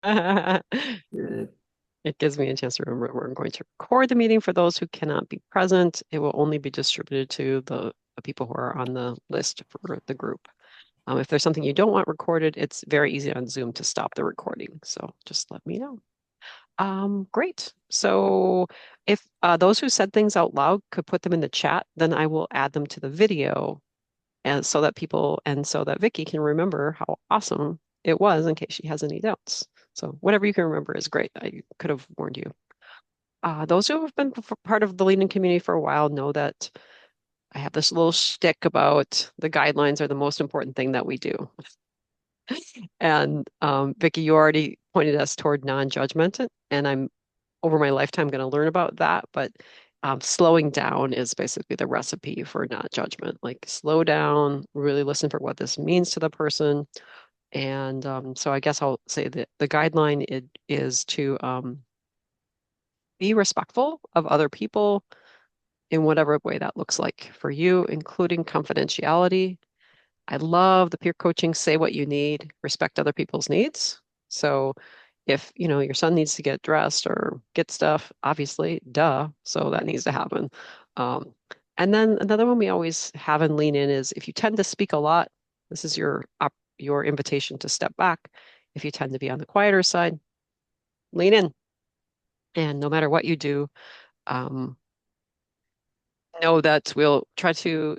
Good. It gives me a chance to remember we're going to record the meeting for those who cannot be present. It will only be distributed to the people who are on the list for the group. If there's something you don't want recorded, it's very easy on Zoom to stop the recording. So just let me know. Great. So if those who said things out loud could put them in the chat, then I will add them to the video and so that Vicky can remember how awesome it was in case she has any doubts. So whatever you can remember is great. I could have warned you. Those who have been part of the leading community for a while know that I have this little shtick about the guidelines are the most important thing that we do. And Vicky, you already pointed us toward non-judgment, and I'm over my lifetime going to learn about that. But slowing down is basically the recipe for not judgment. Like slow down, really listen for what this means to the person. And so I guess I'll say that the guideline is to be respectful of other people in whatever way that looks like for you, including confidentiality. I love the peer coaching, say what you need, respect other people's needs. So if, your son needs to get dressed or get stuff, obviously, duh, so that needs to happen. Um, and then another one we always have and lean in is if you tend to speak a lot, this is your invitation to step back. If you tend to be on the quieter side, lean in. And no matter what you do, um, know that we'll try to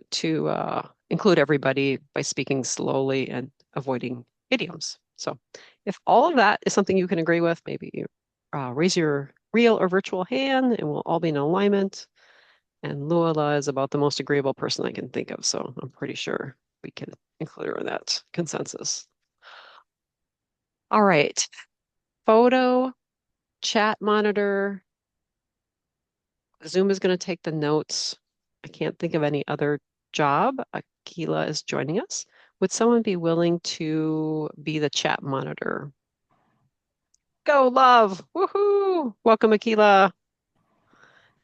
include everybody by speaking slowly and avoiding idioms. So, if all of that is something you can agree with, maybe raise your real or virtual hand, and we'll all be in alignment. And Luella is about the most agreeable person I can think of, so I'm pretty sure we can include her in that consensus. All right, photo, chat monitor. Zoom is going to take the notes. I can't think of any other job. Akila is joining us. Would someone be willing to be the chat monitor? Go, love. Woohoo. Welcome, Akila.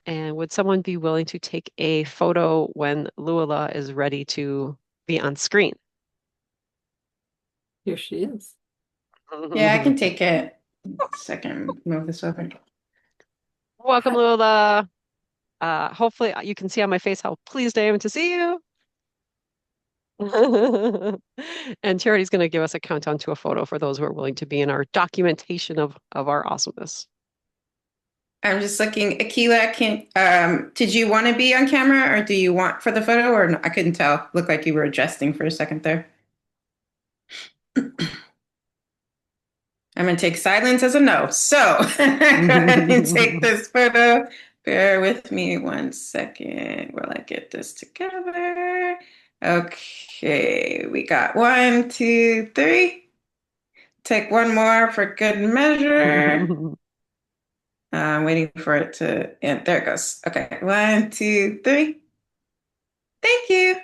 And would someone be willing to take a photo when Luala is ready to be on screen? Here she is. Yeah, I can take it. Second, move this over. Welcome, Luala. Hopefully you can see on my face how pleased I am to see you. And Charity's going to give us a countdown to a photo for those who are willing to be in our documentation of our awesomeness. I'm just looking. Akila, can did you want to be on camera or do you want for the photo or no? I couldn't tell. Looked like you were adjusting for a second there. I'm gonna take silence as a no. So go ahead and take this photo. Bear with me 1 second while I get this together. Okay, we got 1, 2, 3. Take one more for good measure. I'm waiting for it to end. There it goes. Okay. 1, 2, 3. Thank you.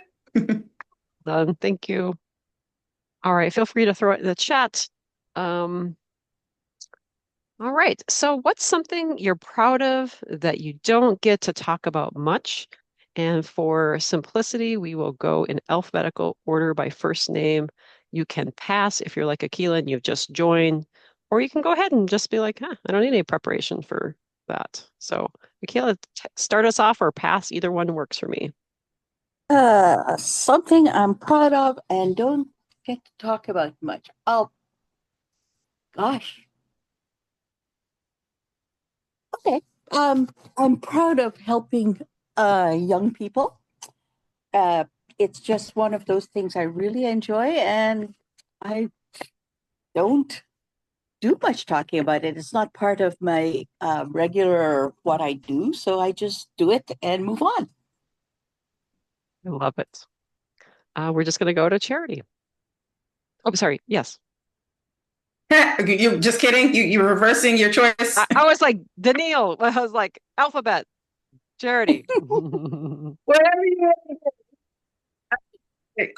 Done. Thank you. All right, feel free to throw it in the chat. Um, all right. So, what's something you're proud of that you don't get to talk about much? And for simplicity, we will go in alphabetical order by first name. You can pass if you're like Akila and you've just joined, or you can go ahead and just be like, huh, I don't need any preparation for that. So, Akila, start us off or pass. Either one works for me. Something I'm proud of and don't get to talk about much. Oh, gosh. Okay. I'm proud of helping young people. Uh, it's just one of those things I really enjoy, and I don't do much talking about it. It's not part of my regular what I do, so I just do it and move on. I love it. We're just going to go to Charity. Oh, sorry. Yes. You just kidding? You're reversing your choice. I was like, Daniil. I was like, alphabet, Charity. Whatever you want.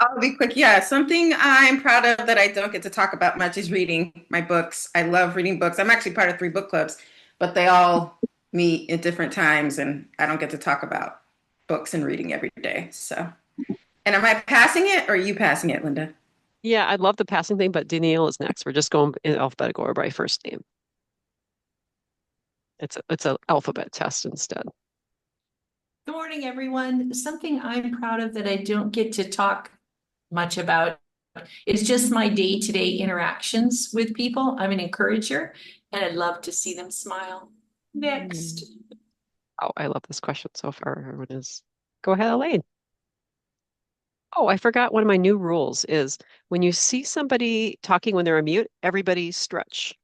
I'll be quick. Yeah, something I'm proud of that I don't get to talk about much is reading my books. I love reading books. I'm actually part of 3 book clubs, but they all meet at different times, and I don't get to talk about books and reading every day. So, and am I passing it or are you passing it, Linda? Yeah, I love the passing thing, but Danielle is next. We're just going in alphabetical order by first name. It's a alphabet test instead. Good morning, everyone. Something I'm proud of that I don't get to talk much about is just my day-to-day interactions with people. I'm an encourager and I love to see them smile. Next. Oh, I love this question so far. Everyone is. Go ahead, Elaine. Oh, I forgot one of my new rules is when you see somebody talking when they're on mute, everybody stretch.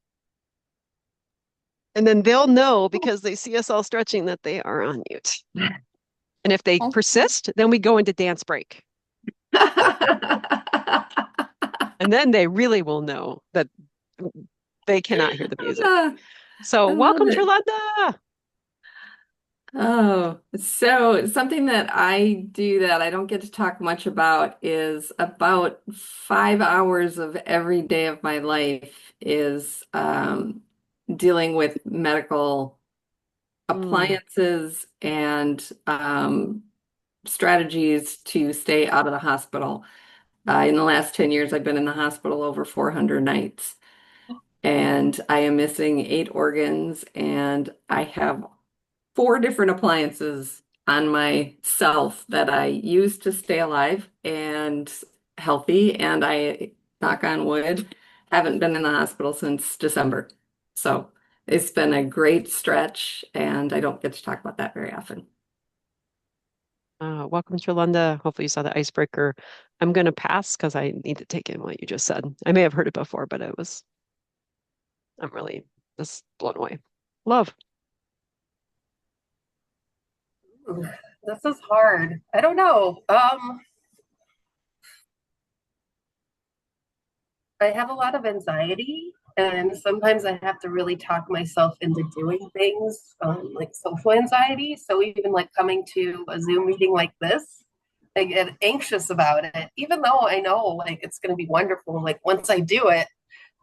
And then they'll know because they see us all stretching that they are on mute. And if they persist, then we go into dance break. And then they really will know that they cannot hear the music. So I love welcome, it. Trelanda. Oh, so something that I do that I don't get to talk much about is about 5 hours of every day of my life is dealing with medical appliances and strategies to stay out of the hospital. In the last 10 years, I've been in the hospital over 400 nights, and I am missing 8 organs, and I have 4 different appliances on myself that I use to stay alive and healthy. And I, knock on wood, haven't been in the hospital since December. So it's been a great stretch, and I don't get to talk about that very often. Welcome, Trelanda. Hopefully you saw the icebreaker. I'm going to pass because I need to take in what you just said. I may have heard it before, but I'm really just blown away. Love. Ooh, this is hard. I don't know. I have a lot of anxiety, and sometimes I have to really talk myself into doing things, like social anxiety. So even like coming to a Zoom meeting like this, I get anxious about it, even though I know like it's going to be wonderful. Like once I do it,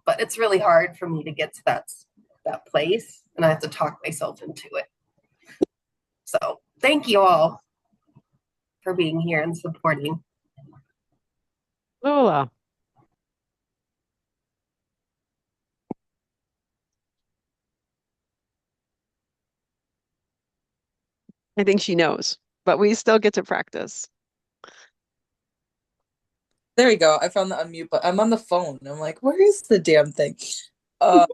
but it's really hard for me to get to that place, and I have to talk myself into it. So thank you all for being here and supporting. Lola. I think she knows, but we still get to practice. There we go. I found the unmute, but I'm on the phone. I'm like, where is the damn thing? Uh,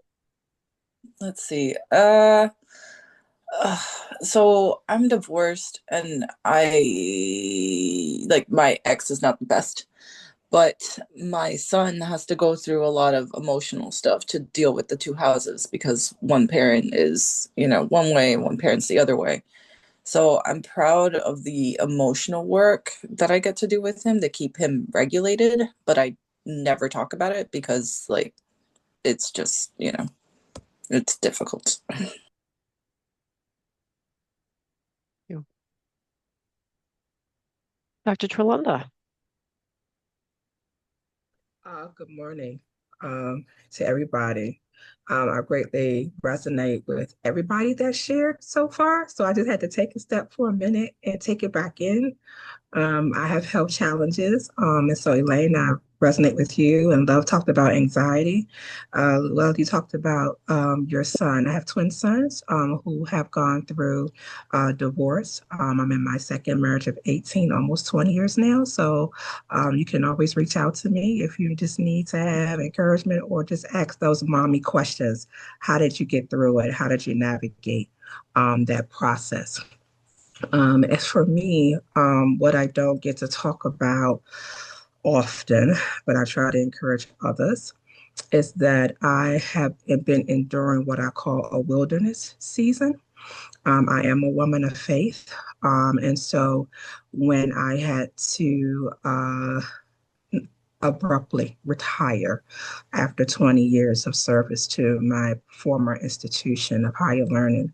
let's see. Uh, so I'm divorced, and I like my ex is not the best, but my son has to go through a lot of emotional stuff to deal with the two houses because one parent is, one way, one parent's the other way. So I'm proud of the emotional work that I get to do with him to keep him regulated, but I never talk about it because like it's just, it's difficult. You. Dr. Trelanda. Good morning to everybody. I greatly resonate with everybody that shared so far. So I just had to take a step for a minute and take it back in. I have health challenges. And so, Elaine, I resonate with you, and Love talked about anxiety. Love, you talked about your son. I have twin sons who have gone through divorce. I'm in my second marriage of 18, almost 20 years now. So you can always reach out to me if you just need to have encouragement or just ask those mommy questions. How did you get through it? How did you navigate that process? As for me, what I don't get to talk about often, but I try to encourage others, is that I have been enduring what I call a wilderness season. I am a woman of faith. And so when I had to abruptly retire after 20 years of service to my former institution of higher learning,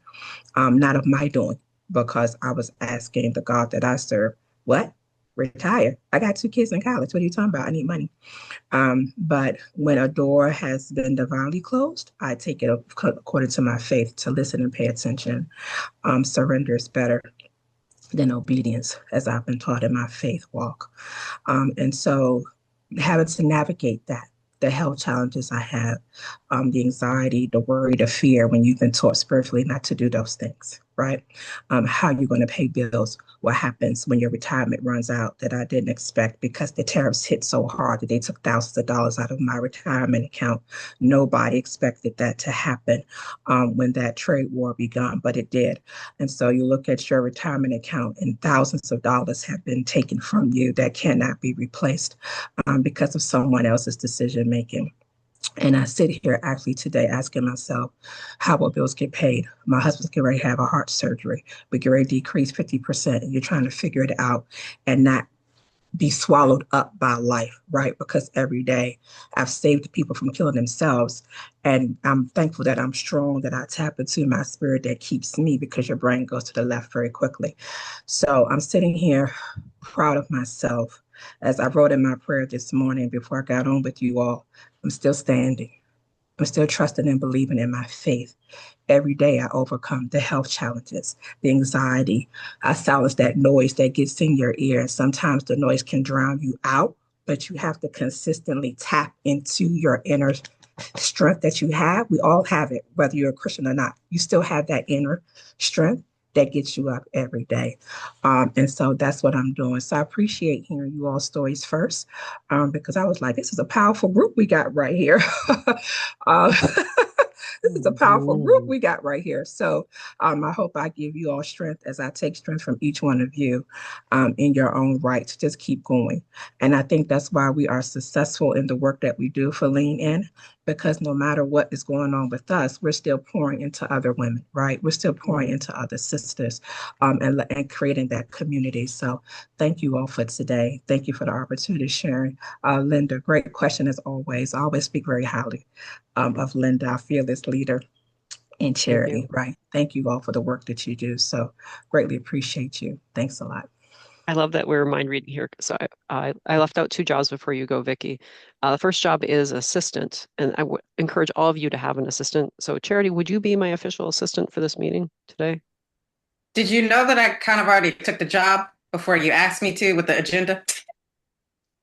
not of my doing, because I was asking the God that I serve, what? Retire? I got 2 kids in college. What are you talking about? I need money. But when a door has been divinely closed, I take it according to my faith to listen and pay attention. Surrender is better than obedience, as I've been taught in my faith walk. And so having to navigate that, the health challenges I have, the anxiety, the worry, the fear when you've been taught spiritually not to do those things, right? How you're going to pay bills, what happens when your retirement runs out that I didn't expect because the tariffs hit so hard that they took thousands of dollars out of my retirement account. Nobody expected that to happen when that trade war began, but it did. And so you look at your retirement account and thousands of dollars have been taken from you that cannot be replaced because of someone else's decision making. And I sit here actually today asking myself, how will bills get paid? My husband's getting ready to have a heart surgery. We get ready to decrease 50%. And you're trying to figure it out and not be swallowed up by life, right? Because every day I've saved people from killing themselves. And I'm thankful that I'm strong, that I tap into my spirit that keeps me because your brain goes to the left very quickly. So I'm sitting here proud of myself. As I wrote in my prayer this morning before I got on with you all, I'm still standing. I'm still trusting and believing in my faith. Every day I overcome the health challenges, the anxiety. I silence that noise that gets in your ear. And sometimes the noise can drown you out, but you have to consistently tap into your inner strength that you have. We all have it, whether you're a Christian or not. You still have that inner strength that gets you up every day. And so that's what I'm doing. So I appreciate hearing you all stories first because I was like, this is a powerful group we got right here. um, this is a powerful group we got right here. So I hope I give you all strength as I take strength from each one of you in your own right to just keep going. And I think that's why we are successful in the work that we do for Lean In, because no matter what is going on with us, we're still pouring into other women, right? We're still pouring into other sisters and creating that community. So thank you all for today. Thank you for the opportunity, Sharon. Linda, great question as always. I always speak very highly of Linda, our fearless leader in charity, right? Thank you all for the work that you do. So greatly appreciate you. Thanks a lot. I love that we're mind reading here. So I left out two jobs before you go, Vicky. The first job is assistant, and I would encourage all of you to have an assistant. So Charity, would you be my official assistant for this meeting today? Did you know that I kind of already took the job before you asked me to with the agenda?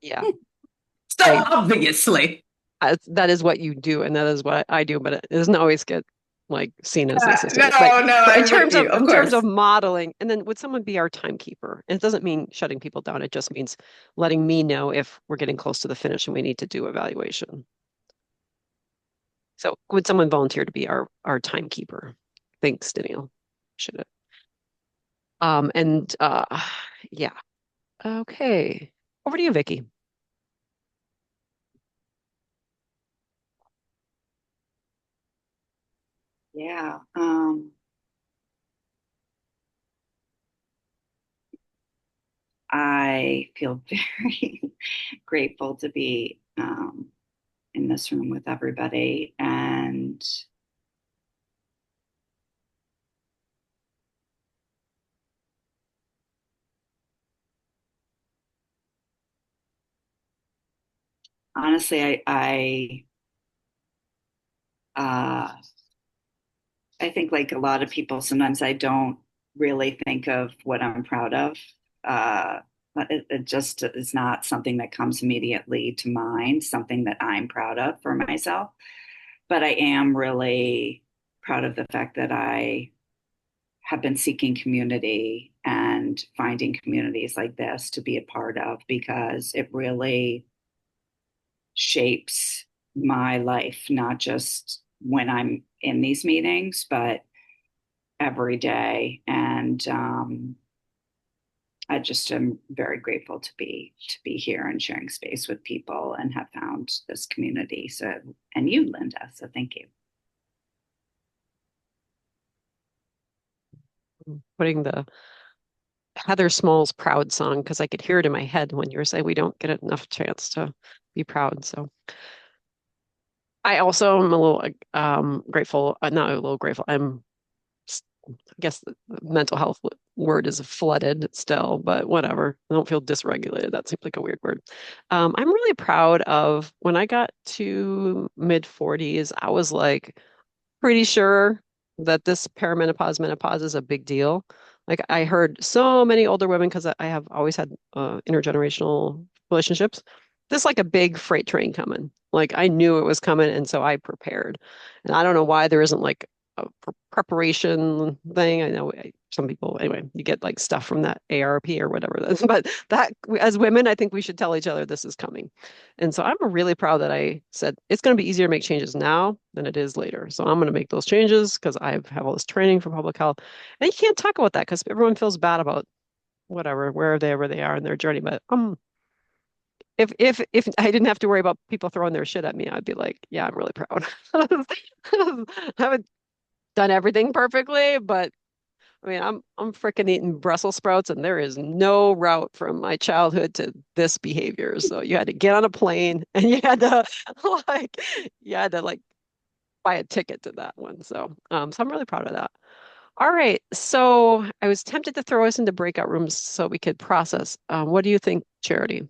Yeah. So obviously. That is what you do, and that is what I do, but it doesn't always get like seen as an assistant. No, But in I'm terms with you, of of course. modeling, and then would someone be our timekeeper? And it doesn't mean shutting people down. It just means letting me know if we're getting close to the finish and we need to do evaluation. So would someone volunteer to be our timekeeper? Thanks, Danielle. Should it? And yeah. Okay. Over to you, Vicky. Yeah. I feel very grateful to be in this room with everybody. And honestly, I think like a lot of people, sometimes I don't really think of what I'm proud of. But it just is not something that comes immediately to mind, something that I'm proud of for myself. But I am really proud of the fact that I have been seeking community and finding communities like this to be a part of because it really shapes my life, not just when I'm in these meetings, but every day. And I just am very grateful to be here and sharing space with people and have found this community. So, and you, Linda. So thank you. Putting the Heather Small's proud song because I could hear it in my head when you were saying we don't get enough chance to be proud. So I also am a little grateful, not a little grateful. I guess the mental health word is flooded still, but whatever. I don't feel dysregulated. That seems like a weird word. I'm really proud of when I got to mid 40s, I was like pretty sure that this perimenopause, menopause is a big deal. Like I heard so many older women because I have always had intergenerational relationships. this like a big freight train coming. Like I knew it was coming, and so I prepared. And I don't know why there isn't like a preparation thing. I know some people, anyway, you get like stuff from that ARP or whatever that is. But that, as women, I think we should tell each other this is coming. And so I'm really proud that I said it's going to be easier to make changes now than it is later. So I'm going to make those changes because I have all this training for public health. And you can't talk about that because everyone feels bad about whatever, wherever they are in their journey. But if I didn't have to worry about people throwing their shit at me, I'd be like, yeah, I'm really proud. I haven't done everything perfectly, but I mean, I'm freaking eating Brussels sprouts, and there is no route from my childhood to this behavior. So you had to get on a plane, and you had to like buy a ticket to that one. So I'm really proud of that. All right, so I was tempted to throw us into breakout rooms so we could process. What do you think, Charity?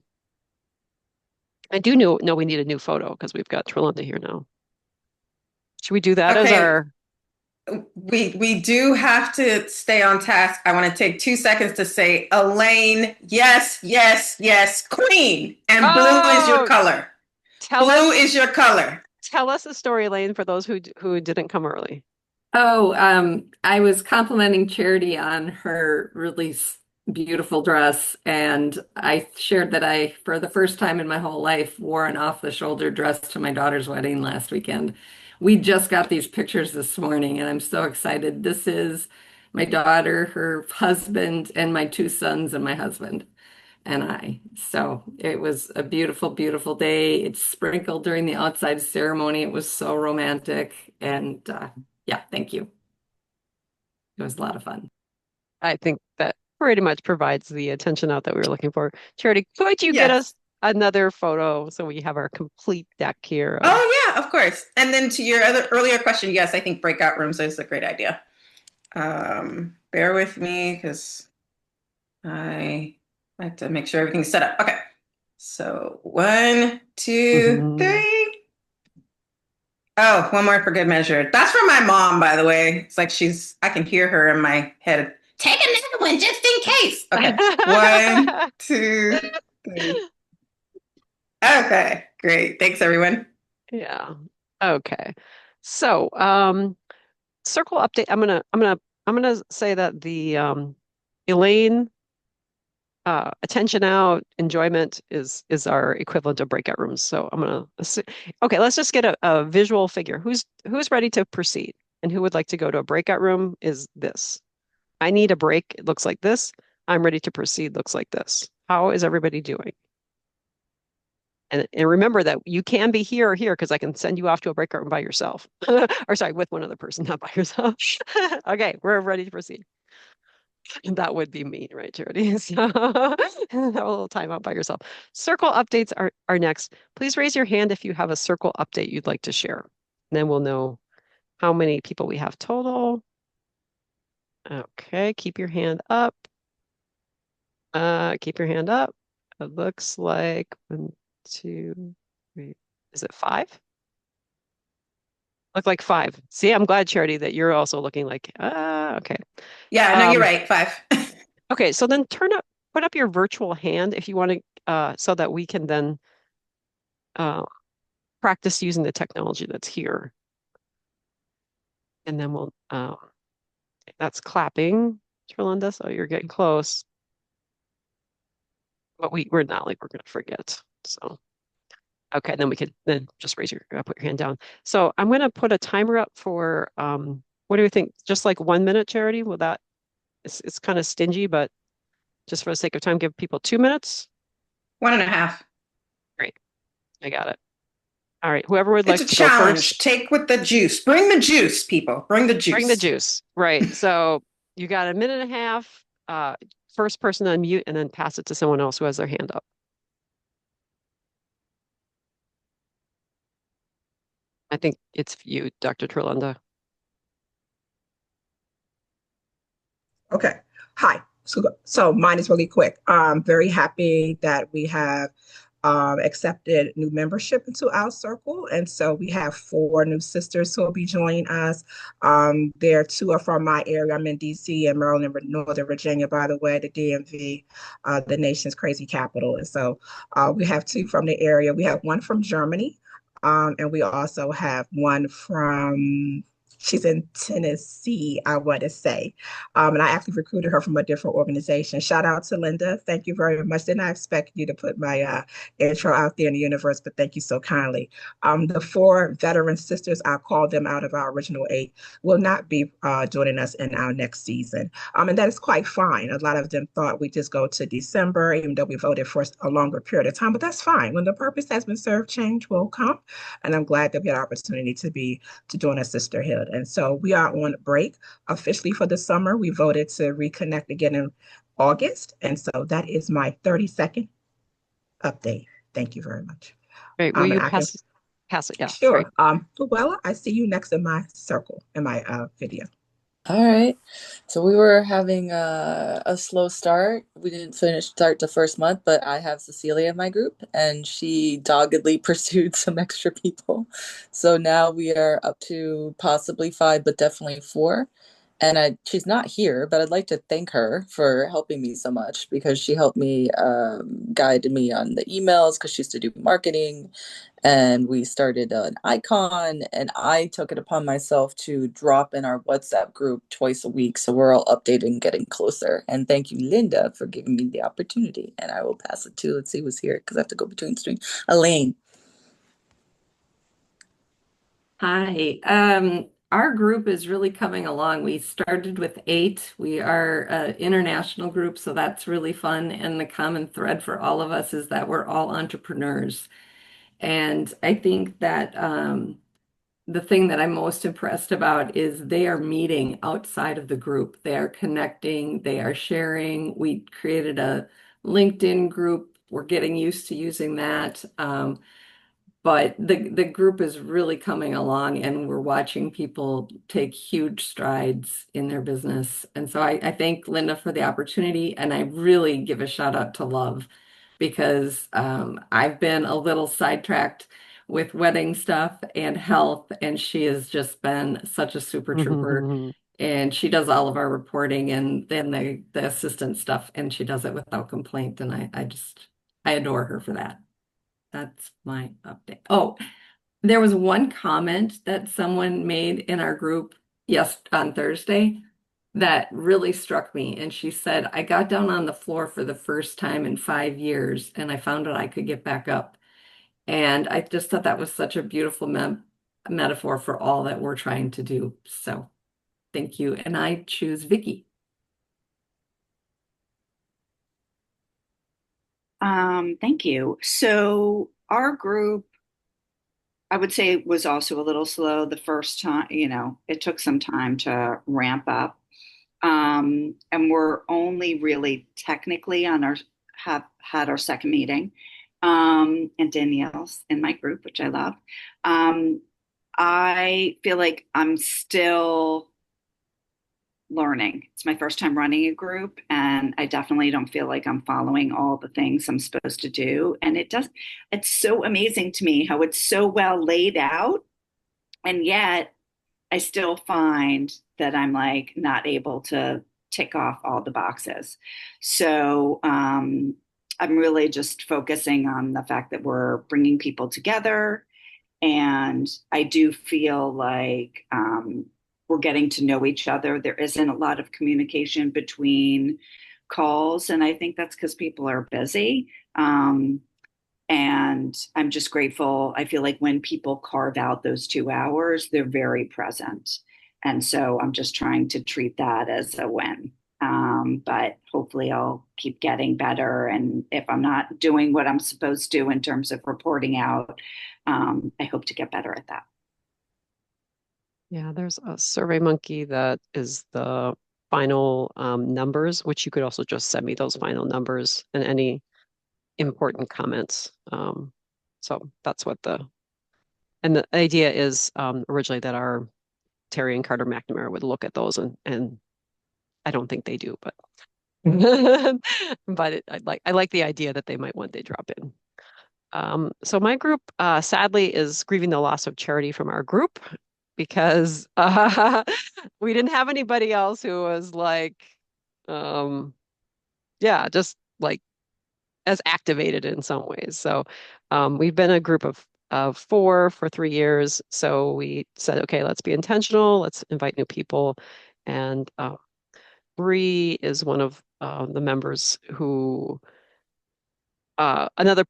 I do know we need a new photo because we've got Trilanda here now. Should we do that as Okay, our? we do have to stay on task. I want to take 2 seconds to say, Elaine, yes, yes, yes, queen. And blue is your Oh, color. Blue is your color. tell us a story, Elaine, for those who didn't come early. Oh, I was complimenting Charity on her really beautiful dress, and I shared that I, for the first time in my whole life, wore an off-the-shoulder dress to my daughter's wedding last weekend. We just got these pictures this morning, and I'm so excited. This is my daughter, her husband, and my two sons, and my husband and I. So it was a beautiful, beautiful day. It sprinkled during the outside ceremony. It was so romantic. And yeah, thank you. It was a lot of fun. I think that pretty much provides the attention out that we were looking for. Charity, could you get Yes. us another photo so we have our complete deck here? Oh, yeah, of course. And then to your other earlier question, yes, I think breakout rooms is a great idea. Bear with me because I like to make sure everything's set up. Okay. So 1, 2, 3. Oh, one more for good measure. That's from my mom, by the way. It's like I can hear her in my head. Take another one just in case. Okay. 1, 2, 3. Okay, great. Thanks, everyone. Yeah. Okay. So, circle update. I'm gonna say that the Elaine attention out, enjoyment is our equivalent of breakout rooms. So okay, let's just get a visual figure. Who's ready to proceed? And who would like to go to a breakout room is this. I need a break. It looks like this. I'm ready to proceed. Looks like this. How is everybody doing? And remember that you can be here or here because I can send you off to a breakout room by yourself. Or sorry, with one other person, not by yourself. Okay, we're ready to proceed. That would be mean, right, Charity? So have a little time out by yourself. Circle updates are next. Please raise your hand if you have a circle update you'd like to share. And then we'll know how many people we have total. Okay, keep your hand up. Keep your hand up. It looks like 1, 2, 3. Is it 5? Look like 5. See, I'm glad, Charity, that you're also looking like, okay. Yeah, no, you're right. 5. Okay, so then put up your virtual hand if you want to, so that we can then practice using the technology that's here. And then that's clapping, Trilanda, so you're getting close. But we're not like we're going to forget. So, okay, then we could then just put your hand down. So I'm going to put a timer up for, what do you think? Just like 1 minute, Charity? Will that, it's kind of stingy, but just for the sake of time, give people 2 minutes. 1.5. Great. I got it. All right. Whoever would It's like a to go challenge. first. Take with the juice. Bring the juice, people. Bring the juice. Bring the juice. Right. So you got 1.5 minutes. First person to unmute and then pass it to someone else who has their hand up. I think it's you, Dr. Trilanda. Okay. Hi. So mine is really quick. I'm very happy that we have accepted new membership into our circle. And so we have 4 new sisters who will be joining us. There are 2 are from my area. I'm in DC and Maryland, Northern Virginia, by the way, the DMV, the nation's crazy capital. And so we have 2 from the area. We have 1 from Germany. And we also have 1 from, she's in Tennessee, I want to say. And I actually recruited her from a different organization. Shout out to Linda. Thank you very much. Did not expect you to put my intro out there in the universe, but thank you so kindly. The 4 veteran sisters, I'll call them out of our original 8, will not be joining us in our next season. And that is quite fine. A lot of them thought we just go to December, even though we voted for a longer period of time, but that's fine. When the purpose has been served, change will come. And I'm glad that we had an opportunity to join a sisterhood. And so we are on break officially for the summer. We voted to reconnect again in August. And so that is my 30-second update. Thank you very much. Great. Will you pass it? Yeah. Sure. Great. Luella, I see you next in my circle, in my video. All right. So we were having a slow start. We didn't start the first month, but I have Cecilia in my group, and she doggedly pursued some extra people. So now we are up to possibly 5, but definitely 4. And she's not here, but I'd like to thank her for helping me so much, because she helped me guide me on the emails, because she used to do marketing, and we started an icon, and I took it upon myself to drop in our WhatsApp group twice a week, so we're all updated and getting closer. And thank you, Linda, for giving me the opportunity. And I will pass it to, let's see who's here, because I have to go between screens. Elaine. Hi. Our group is really coming along. We started with 8. We are an international group, so that's really fun. And the common thread for all of us is that we're all entrepreneurs. And I think that the thing that I'm most impressed about is they are meeting outside of the group. They are connecting, they are sharing. We created a LinkedIn group. We're getting used to using that. But the group is really coming along, and we're watching people take huge strides in their business. And so I thank Linda for the opportunity, and I really give a shout out to Love, because I've been a little sidetracked with wedding stuff and health, and she has just been such a super trooper. And she does all of our reporting and then the assistant stuff, and she does it without complaint. And I adore her for that. That's my update. Oh, there was one comment that someone made in our group on Thursday that really struck me. And she said, I got down on the floor for the first time in 5 years, and I found out I could get back up. And I just thought that was such a beautiful metaphor for all that we're trying to do. So thank you. And I choose Vicky. Thank you. So our group, I would say, was also a little slow the first time. It took some time to ramp up. And we're only really technically have had our second meeting. And Danielle's in my group, which I love. I feel like I'm still learning. It's my first time running a group, and I definitely don't feel like I'm following all the things I'm supposed to do. And it's so amazing to me how it's so well laid out, and yet I still find that I'm like not able to tick off all the boxes. So I'm really just focusing on the fact that we're bringing people together, and I do feel like we're getting to know each other. There isn't a lot of communication between calls, and I think that's because people are busy. And I'm just grateful. I feel like when people carve out those 2 hours, they're very present. And so I'm just trying to treat that as a win. But hopefully I'll keep getting better. And if I'm not doing what I'm supposed to in terms of reporting out, I hope to get better at that. Yeah, there's a SurveyMonkey that is the final numbers, which you could also just send me those final numbers and any important comments. So that's what the idea is originally, that our Terry and Carter McNamara would look at those, and I don't think they do, but but I like the idea that they might one day drop in. So my group, sadly, is grieving the loss of Charity from our group because we didn't have anybody else who was like, um, yeah, just like as activated in some ways. So we've been a group of four for 3 years. So we said, okay, let's be intentional. Let's invite new people. And Bree is one of the members who another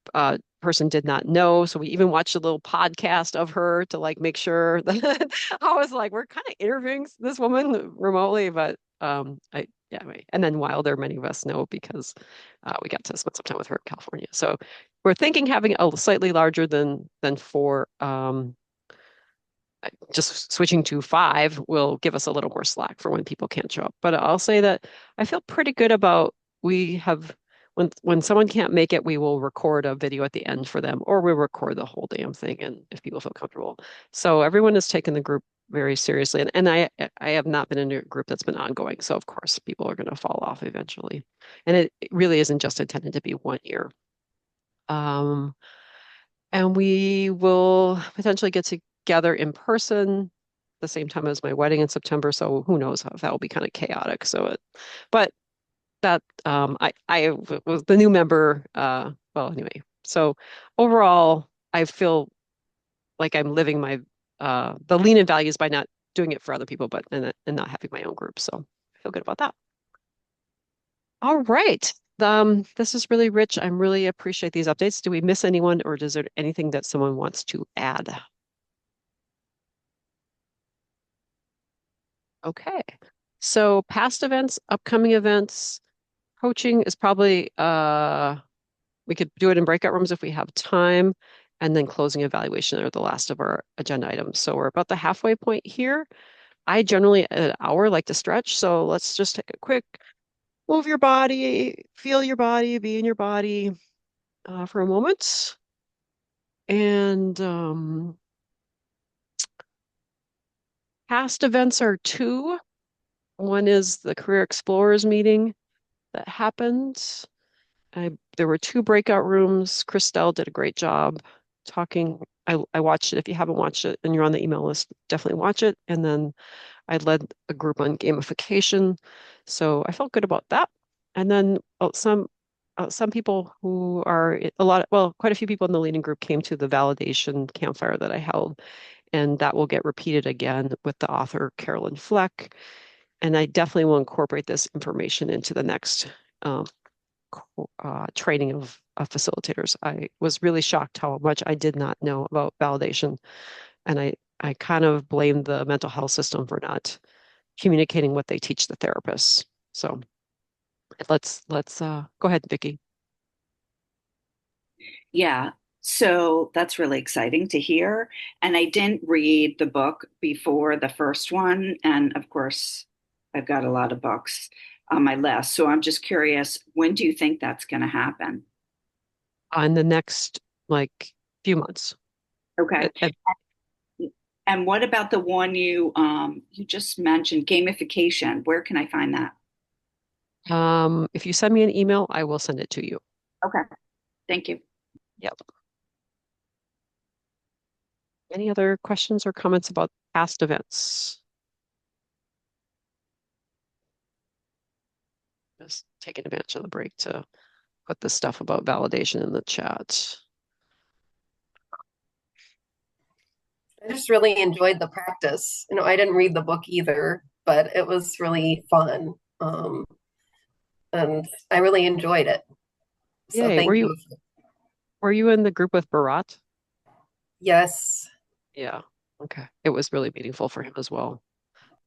person did not know. So we even watched a little podcast of her to like make sure that I was like, we're kind of interviewing this woman remotely, but yeah, anyway. And then Wilder, many of us know because we got to spend some time with her in California. So we're thinking having a slightly larger than four. Just switching to 5 will give us a little more slack for when people can't show up. But I'll say that I feel pretty good about we have when someone can't make it, we will record a video at the end for them, or we'll record the whole damn thing, and if people feel comfortable. So everyone has taken the group very seriously, and I have not been in a group that's been ongoing. So of course people are going to fall off eventually, and it really isn't just intended to be 1 year. And we will potentially get together in person the same time as my wedding in September. So who knows how that will be kind of chaotic. But that I was the new member. Well, anyway. So overall, I feel like I'm living my the lean in values by not doing it for other people, but and not having my own group. So I feel good about that. All right. This is really rich. I really appreciate these updates. Do we miss anyone, or is there anything that someone wants to add? Okay. So past events, upcoming events, coaching is probably we could do it in breakout rooms if we have time, and then closing evaluation are the last of our agenda items. So we're about the halfway point here. I generally at an hour like to stretch, so let's just take a quick move your body, feel your body, be in your body for a moment. And past events are 2. One is the Career Explorers meeting that happened. There were 2 breakout rooms. Christelle did a great job talking. I watched it. If you haven't watched it and you're on the email list, definitely watch it. And then I led a group on gamification. So I felt good about that. And then some people who are quite a few people in the leading group came to the validation campfire that I held, and that will get repeated again with the author Carolyn Fleck. And I definitely will incorporate this information into the next training of facilitators. I was really shocked how much I did not know about validation, and I kind of blame the mental health system for not communicating what they teach the therapists. So let's go ahead, Vicki. Yeah, so that's really exciting to hear. And I didn't read the book before the first one. And of course, I've got a lot of books on my list. So I'm just curious, when do you think that's going to happen? In the next like few months. Okay. And what about the one you just mentioned, gamification? Where can I find that? If you send me an email, I will send it to you. Okay. Thank you. Yep. Any other questions or comments about past events? Just taking advantage of the break to put the stuff about validation in the chat. I just really enjoyed the practice. I didn't read the book either, but it was really fun. And I really enjoyed it. So Yay. thank you. Were you in the group with Bharat? Yes. Yeah. Okay. It was really meaningful for him as well.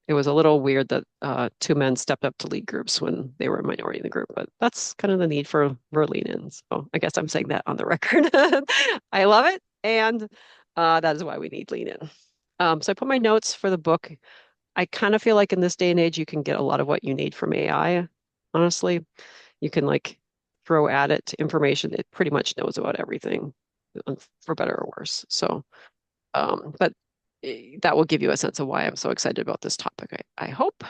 It was a little weird that 2 men stepped up to lead groups when they were a minority in the group, but that's kind of the need for lean-in. So I guess I'm saying that on the record. I love it, and that is why we need lean-in. So I put my notes for the book. I kind of feel like in this day and age, you can get a lot of what you need from AI. Honestly, you can like throw at it information. It pretty much knows about everything, for better or worse. So, but that will give you a sense of why I'm so excited about this topic, I hope.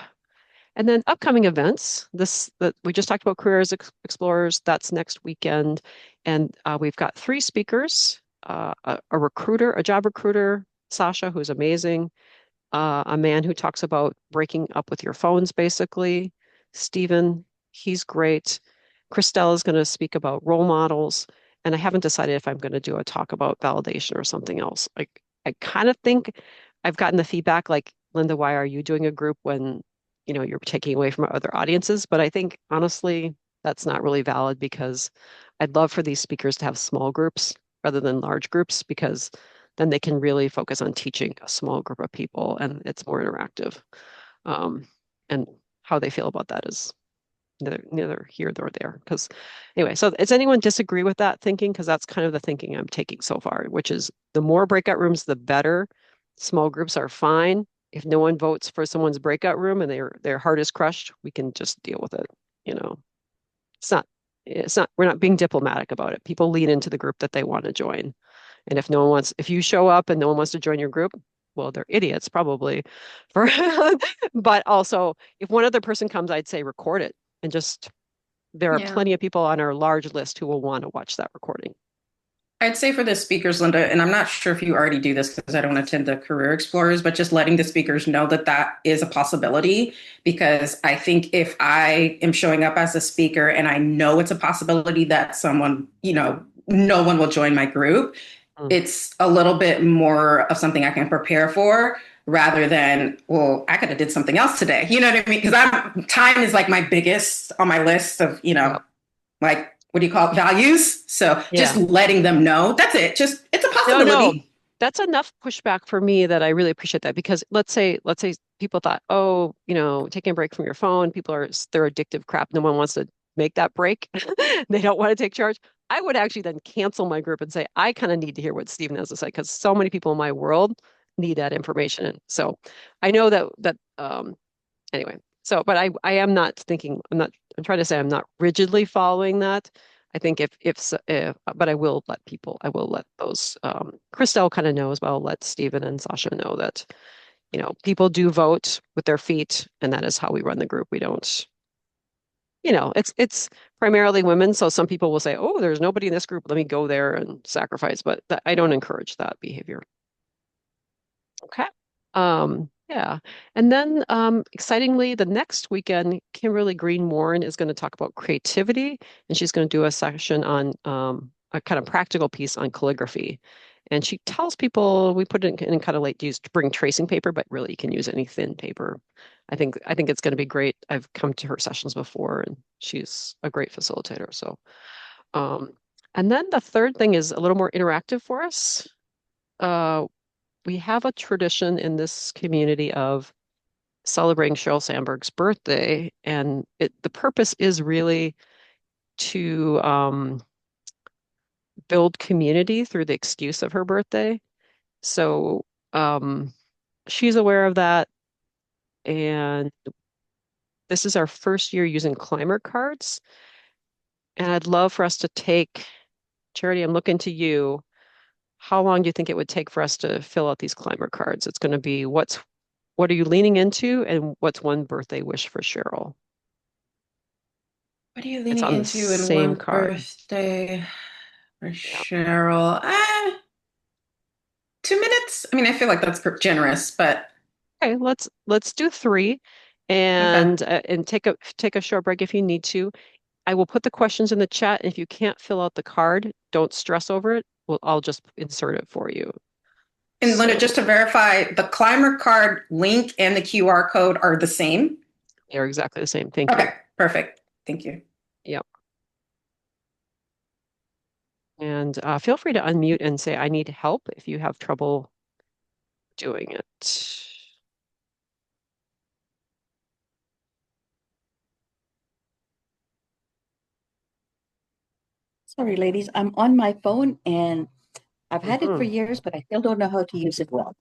And then upcoming events, this that we just talked about Careers Explorers, that's next weekend. And we've got 3 speakers, a recruiter, a job recruiter, Sasha, who's amazing, a man who talks about breaking up with your phones, basically. Stephen, he's great. Christelle is going to speak about role models. And I haven't decided if I'm going to do a talk about validation or something else. Like, I kind of think I've gotten the feedback like, Linda, why are you doing a group when, you're taking away from other audiences? But I think honestly, that's not really valid because I'd love for these speakers to have small groups rather than large groups because then they can really focus on teaching a small group of people and it's more interactive. And how they feel about that is neither here nor there. Because anyway, so does anyone disagree with that thinking? Because that's kind of the thinking I'm taking so far, which is the more breakout rooms, the better. Small groups are fine. If no one votes for someone's breakout room and their heart is crushed, we can just deal with it. It's not, we're not being diplomatic about it. People lean into the group that they want to join. And if you show up and no one wants to join your group, well, they're idiots probably. But also, if one other person comes, I'd say record it and there are Yeah. plenty of people on our large list who will want to watch that recording. I'd say for the speakers, Linda, and I'm not sure if you already do this because I don't attend the Career Explorers, but just letting the speakers know that that is a possibility. Because I think if I am showing up as a speaker and I know it's a possibility that someone, no one will join my group, it's a little bit more of something I can prepare for rather than, well, I could have did something else today. You know what I mean? Because time is like my biggest on my list of, like, what do you call it? Values. So just letting them know, that's it. Just, it's a possibility. No, that's enough pushback for me that I really appreciate that because let's say people thought, oh, taking a break from your phone, they're addictive crap. No one wants to make that break. They don't want to take charge. I would actually then cancel my group and say, I kind of need to hear what Stephen has to say because so many people in my world need that information. And so I know that anyway, so, but I am not thinking, I'm trying to say I'm not rigidly following that. I think but I will let those, Christelle kind of knows, but I'll let Stephen and Sasha know that, people do vote with their feet and that is how we run the group. We don't, it's primarily women. So some people will say, oh, there's nobody in this group. Let me go there and sacrifice. But I don't encourage that behavior. Okay. Yeah. And then excitingly, the next weekend, Kimberly Green Warren is going to talk about creativity, and she's going to do a section on a kind of practical piece on calligraphy. And she tells people, we put it in kind of late use to bring tracing paper, but really you can use any thin paper. I think it's going to be great. I've come to her sessions before, and she's a great facilitator. So, and then the third thing is a little more interactive for us. We have a tradition in this community of celebrating Sheryl Sandberg's birthday, and the purpose is really to build community through the excuse of her birthday. So she's aware of that, and this is our first year using climber cards, and I'd love for us to take, Charity, I'm looking to you. How long do you think it would take for us to fill out these climber cards? It's going to be what are you leaning into and what's one birthday wish for Sheryl? What are you leaning into in same one card. birthday for Sheryl? 2 minutes? I mean, I feel like that's generous, but okay, let's do 3 and take a short break if you need to. I will put the questions in the chat, and if you can't fill out the card, don't stress over it. I'll just insert it for you. And Linda, just to verify, the climber card link and the QR code are the same? They're exactly the same. Thank you. Okay, perfect. Thank you. Yep. And feel free to unmute and say, I need help if you have trouble doing it. Sorry, ladies, I'm on my phone and I've had it for years, but I still don't know how to use it well.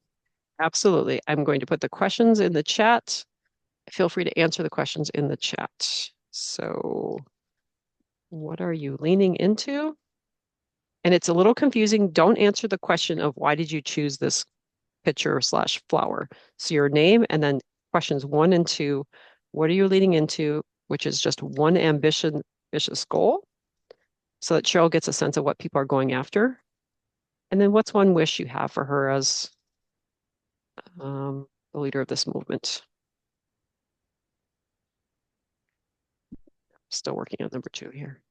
Absolutely. I'm going to put the questions in the chat. Feel free to answer the questions in the chat. So what are you leaning into? And it's a little confusing. Don't answer the question of why did you choose this picture / flower. So your name and then questions 1 and 2 What are you leading into, which is just one ambitious goal, so that Cheryl gets a sense of what people are going after. And then what's one wish you have for her as the leader of this movement? Still working on number 2 here.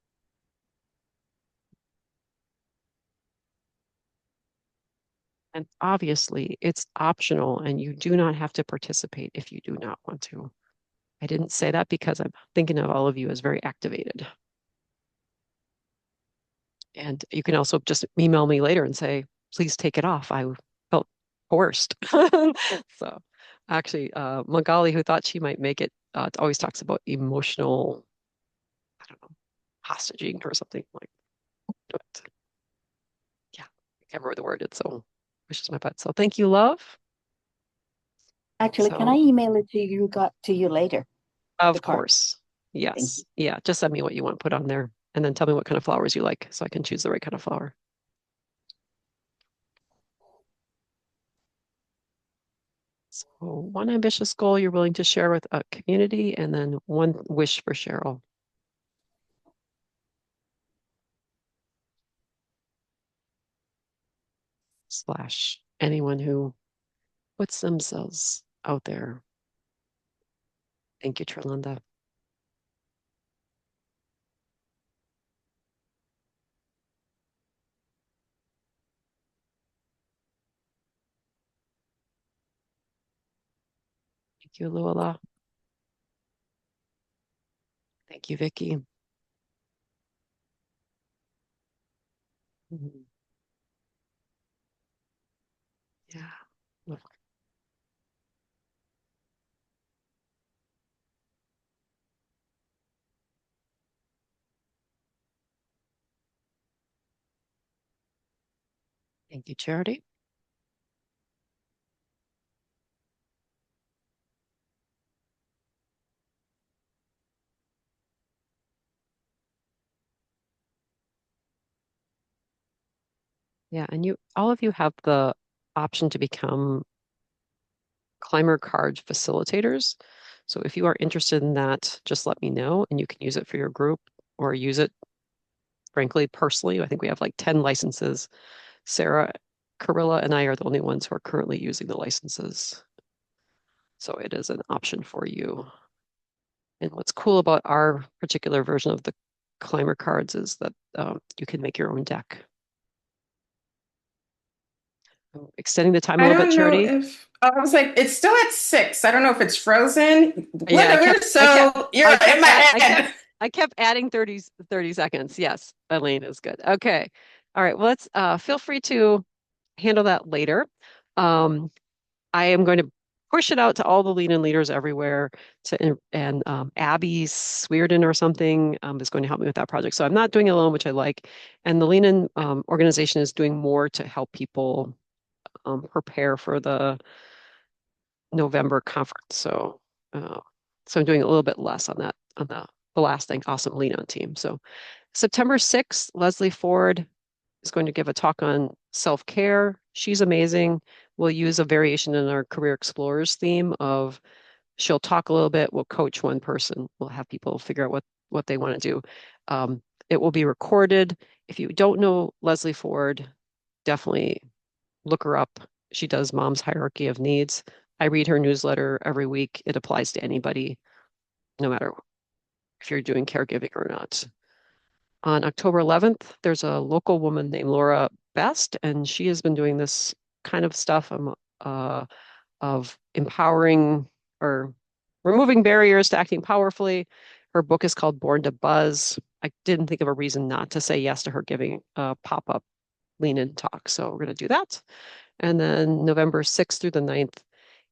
And obviously, it's optional and you do not have to participate if you do not want to. I didn't say that because I'm thinking of all of you as very activated. And you can also just email me later and say, please take it off. I felt coerced. So actually, Magali, who thought she might make it, always talks about emotional, I don't know, hostaging or something like that. Yeah, I can't remember the word. It's so wishes my butt. So thank you, love. Actually, can I email it to you later? Of course. Yes. Yeah. Just send me what you want put on there and then tell me what kind of flowers you like so I can choose the right kind of flower. So one ambitious goal you're willing to share with a community and then one wish for Cheryl. Slash anyone who puts themselves out there. Thank you, Trelanda. Thank you, Luella. Thank you, Vicky. Mhm. Yeah. Thank you, Charity. Yeah, and all of you have the option to become climber card facilitators. So if you are interested in that, just let me know and you can use it for your group or use it, frankly, personally. I think we have like 10 licenses. Sarah, Carilla, and I are the only ones who are currently using the licenses. So it is an option for you. And what's cool about our particular version of the climber cards is that you can make your own deck. Extending the time a I little bit, don't know Charity. if I was like, it's still at 6. I don't know if it's frozen. Yeah, Whatever. So you're in my head. I kept adding 30 seconds. Yes, Elaine is good. Okay. All right. Well, let's feel free to handle that later. I am going to push it out to all the lead in leaders everywhere and Abby Swearden or something is going to help me with that project. So I'm not doing it alone, which I like. And the lean in organization is doing more to help people prepare for the November conference. So I'm doing a little bit less on that on the last thing. Awesome lean on team. So September 6th, Leslie Ford is going to give a talk on self-care. She's amazing. We'll use a variation in our Career Explorers theme of she'll talk a little bit, we'll coach one person, we'll have people figure out what they want to do. It will be recorded. If you don't know Leslie Ford, definitely look her up. She does Mom's Hierarchy of Needs. I read her newsletter every week. It applies to anybody, no matter if you're doing caregiving or not. On October 11th, there's a local woman named Laura Best, and she has been doing this kind of stuff of empowering or removing barriers to acting powerfully. Her book is called Born to Buzz. I didn't think of a reason not to say yes to her giving a pop-up lean in talk. So we're going to do that. And then November 6th through the 9th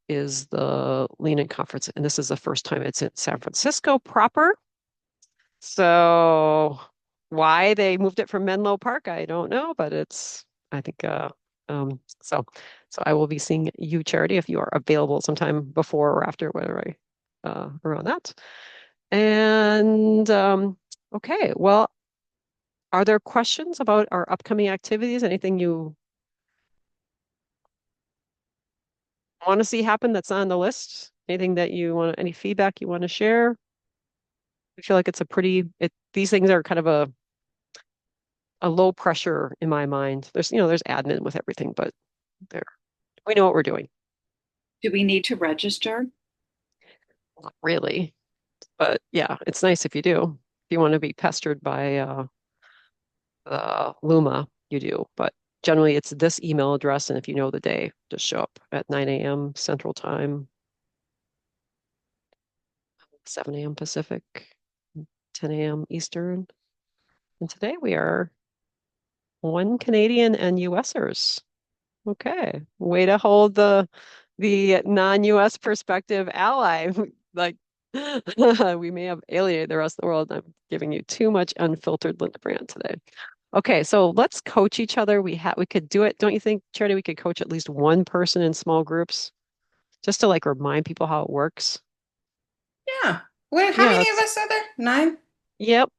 is the Lean In Conference. And this is the first time it's in San Francisco proper. So why they moved it from Menlo Park, I don't know, but I think, so I will be seeing you, Charity, if you are available sometime before or after, whatever around that. And okay, well, are there questions about our upcoming activities? Anything you want to see happen that's on the list? Anything that you want, any feedback you want to share? I feel like it's these things are kind of a low pressure in my mind. There's admin with everything, but there, we know what we're doing. Do we need to register? Not really, but yeah, it's nice if you do. If you want to be pestered by Luma, you do. But generally, it's this email address, and if you know the day, just show up at 9 a.m. Central Time, 7 a.m. Pacific, 10 a.m. Eastern. And today we are one Canadian and USers. Okay, way to hold the non-US perspective ally. Like we may have alienated the rest of the world. I'm giving you too much unfiltered Linda Brandt today. Okay, so let's coach each other. We could do it. Don't you think, Charity, we could coach at least one person in small groups just to like remind people how it works? Yeah. Wait, how Yeah, many of us are there? 9? Yep.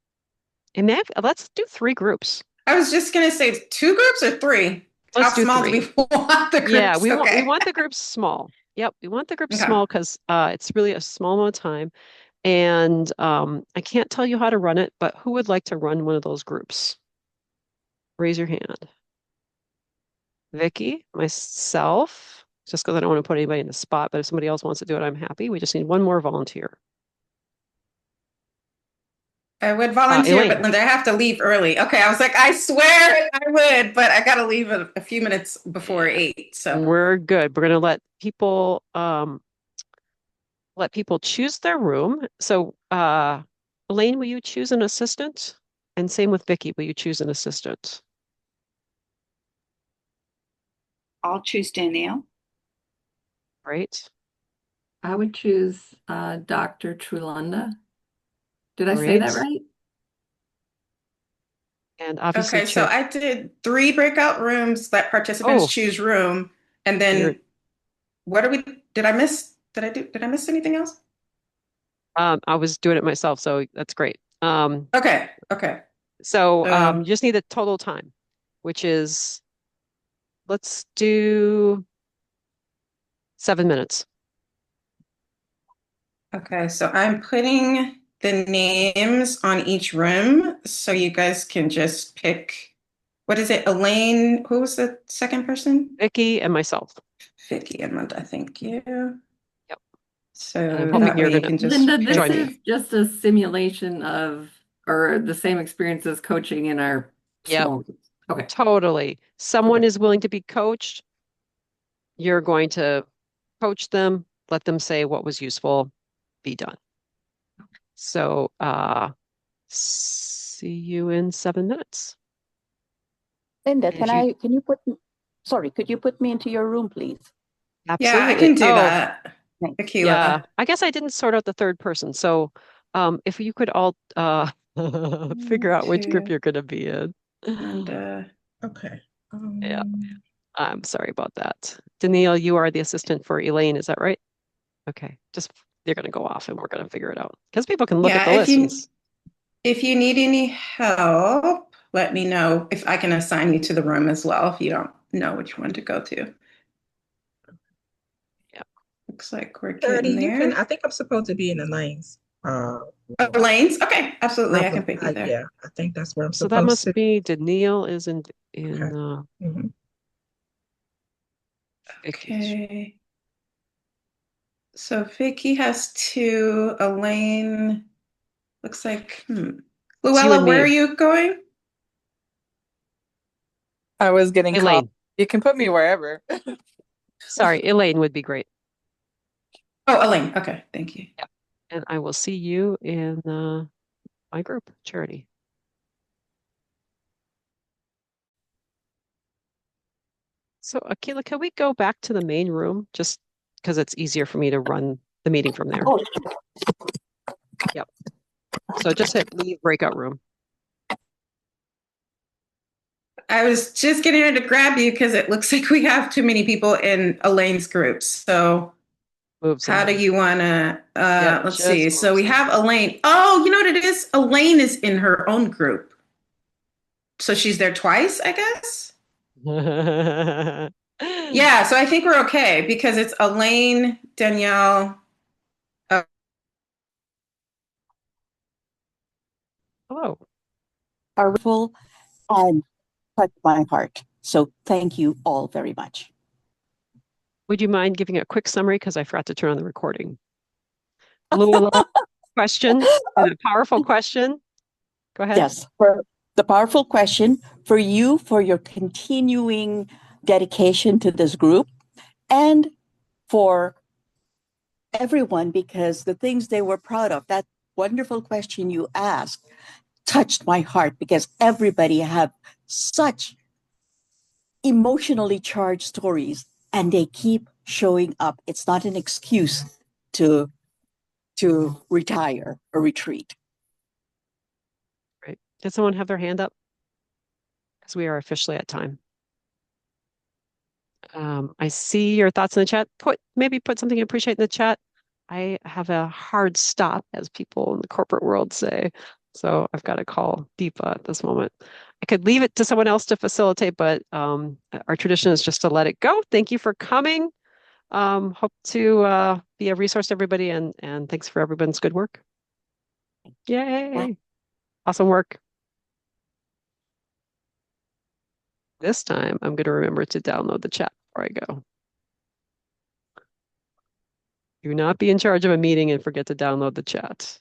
And let's do 3 groups. I was just gonna say 2 groups or 3? Let's How do small do 3. we want the Yeah, groups? we Okay. want the groups small. Yep, we want the groups Okay. small because it's really a small amount of time. And I can't tell you how to run it, but who would like to run one of those groups? Raise your hand. Vicky, myself, just because I don't want to put anybody in the spot, but if somebody else wants to do it, I'm happy. We just need one more volunteer. I would volunteer, but Elaine. Linda, I have to leave early. Okay, I was like, I swear I would, but I gotta leave a few minutes before Yeah, 8. So we're good. We're gonna let people choose their room. So Elaine, will you choose an assistant? And same with Vicky, will you choose an assistant? I'll choose Danielle. Right? I would choose Dr. Trulanda. Did I say that Great. right? And obviously okay, so chair. I did 3 breakout rooms, let participants Oh, choose room, and you're then what are we, did I miss anything else? I was doing it myself, so that's great. Okay. So So you just need the total time, which is let's do 7 minutes. okay, so I'm putting the names on each room so you guys can just pick, what is it, Elaine? Who was the second person? Vicky and myself. Vicky and Linda, thank you. Yep. So And I'm hoping that you're way you gonna can just Linda, this join pick. me. is just a simulation of, or the same experience as coaching in our Yep, small groups. Okay. totally. Someone Okay. is willing to be coached. You're going to coach them, let them say what was useful, be done. So see you in 7 minutes. Linda, And if you could you put me into your room, please? Yeah, I absolutely. can do Oh, that. Thanks. yeah. Aquila. I guess I didn't sort out the third person. So if you could all figure out which group Two you're gonna be in. and Okay. Yeah, Um, I'm sorry about that. Danielle, you are the assistant for Elaine, is that right? Okay. Just they're gonna go off and we're gonna figure it out. Because people can look at yeah, the list and if you need any help, let me know if I can assign you to the room as well if you don't know which one to go to. yeah. Looks like we're 30, getting there. I think I'm supposed to be in the lanes. Lanes? Okay, absolutely. I can put you there. Yeah, I think that's where I'm So that supposed must to. be Danielle is in Okay. Mhm. Vicky's. Okay. So Vicky has 2. Elaine looks like, It's you Luella, and where are me. you going? I was getting called. Elaine. You can put me wherever. Sorry, Elaine would be great. Oh, Elaine. Okay, thank you. Yeah. And I will see you in my group, Charity. So, Akila, can we go back to the main room just because it's easier for me to run the meeting from there? Oh, Yep. So just hit leave breakout room. I was just getting ready to grab you because it looks like we have too many people in Elaine's group. So Move how do somebody. you want to, Yep, let's just see. move So we have somebody. Elaine. Oh, you know what it is? Elaine is in her own group. So she's there twice, I guess. Yeah, so I think we're okay because it's Elaine, Danielle, Hello. are full and touch my heart. So thank you all very much. Would you mind giving a quick summary? Because I forgot to turn on the recording. Luella, question, and a powerful question. Go ahead. Yes, for the powerful question for you, for your continuing dedication to this group, and for everyone, because the things they were proud of, that wonderful question you asked touched my heart because everybody have such emotionally charged stories and they keep showing up. It's not an excuse to retire or retreat. Great. Did someone have their hand up? Because we are officially at time. I see your thoughts in the chat. Maybe put something you appreciate in the chat. I have a hard stop, as people in the corporate world say. So I've got to call Deepa at this moment. I could leave it to someone else to facilitate, but our tradition is just to let it go. Thank you for coming. Hope to be a resource to everybody, and thanks for everyone's good work. Yay! Bye. Awesome work. This time, I'm going to remember to download the chat before I go. Do not be in charge of a meeting and forget to download the chat.